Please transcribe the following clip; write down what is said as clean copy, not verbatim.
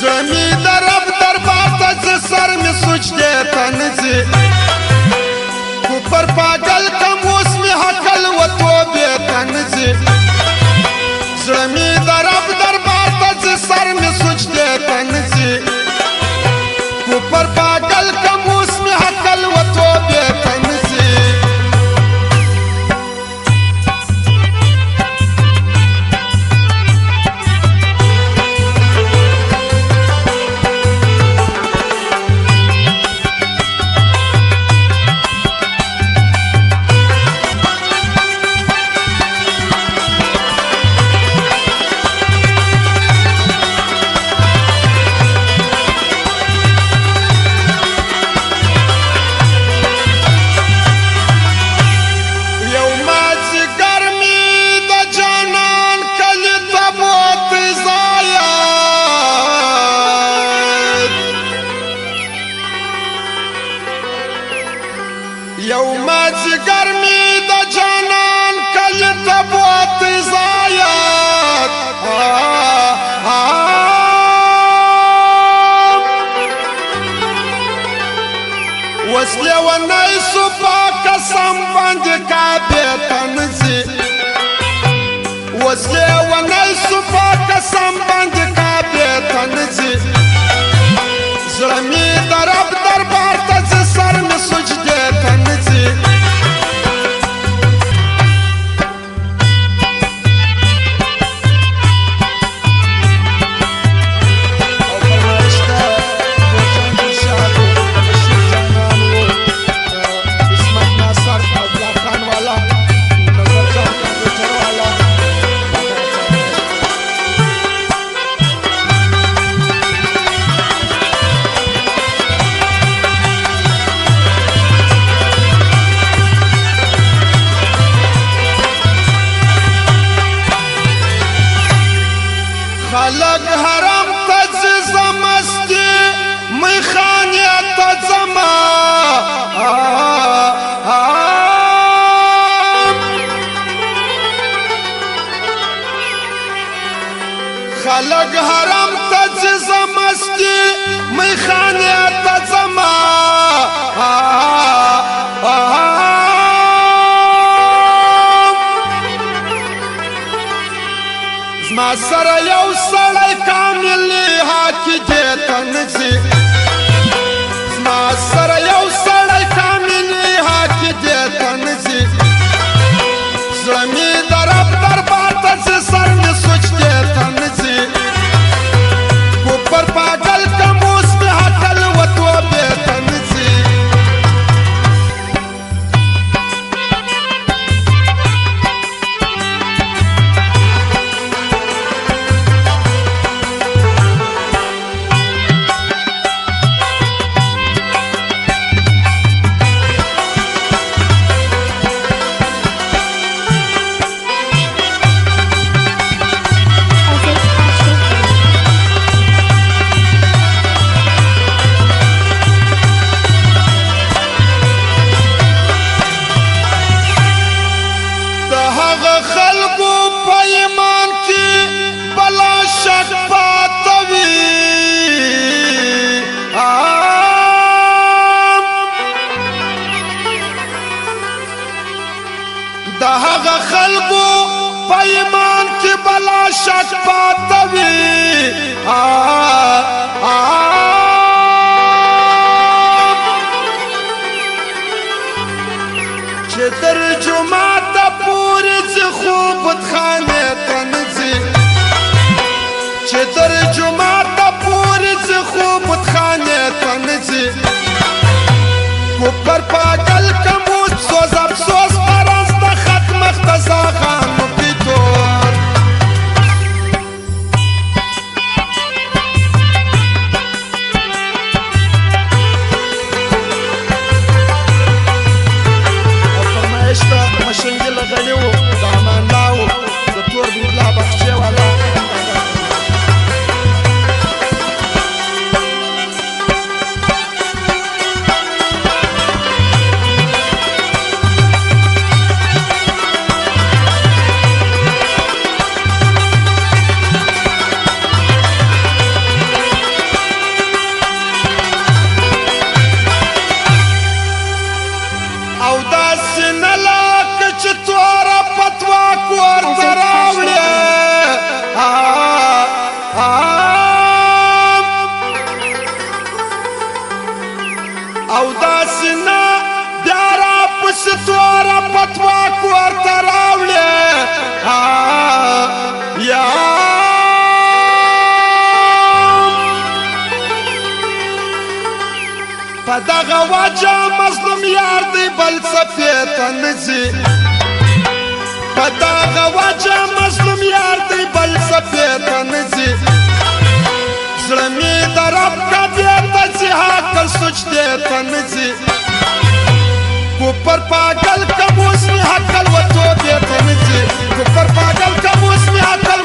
زمی در رب دربار ته سر می سجده تنزی کوپر پاگل کم اوس می حقل و توبه تنزی زمی در رب دربار ته سر می سجده تنزی کوپر پاگل کم اوس می حقل و توبه تنزی जिगर में द जानन कल तबोत जायत वसले वनई सुपा कसम बंद का बेतन से वसले वनई सुपा कसम बंद का बेतन से ज़मी दरब दरबार तज सर में सुजदे तन से خلق حرم تجز مستی میخانی تجما خلق حرم تجز مستی میخانی تجما ما سره یو سړی کامل حاکی دې تنزي ما سره یو سړی کامل حاکی دې تنزي زمي درب دربار ته سر می سجده تنزي کوپر پاگل کموس می حقل و توبه تنزي दहगा खलबो पैमान की बला शक पातवी चतर जुमा पूरी से खूब खाने तनजी चतर जुमा पूरी से खूब खाने तनजी ऊपर पागल कमूत सोज अफसोस मख्तसा खान की तोर फरमाइश था मशंगिल गली वो दामन लाओ दतोर बिला बख्शे वाला पदगा वजह मजलूम यार दी बल सफेतन जी पदगा वजह मजलूम यार दी बल सफेतन जी ज़लमी दरब का बेटा जी हाकल सुच देतन जी कुपर पागल कबूस में हकल वो तो देतन जी कुपर पागल कबूस में हकल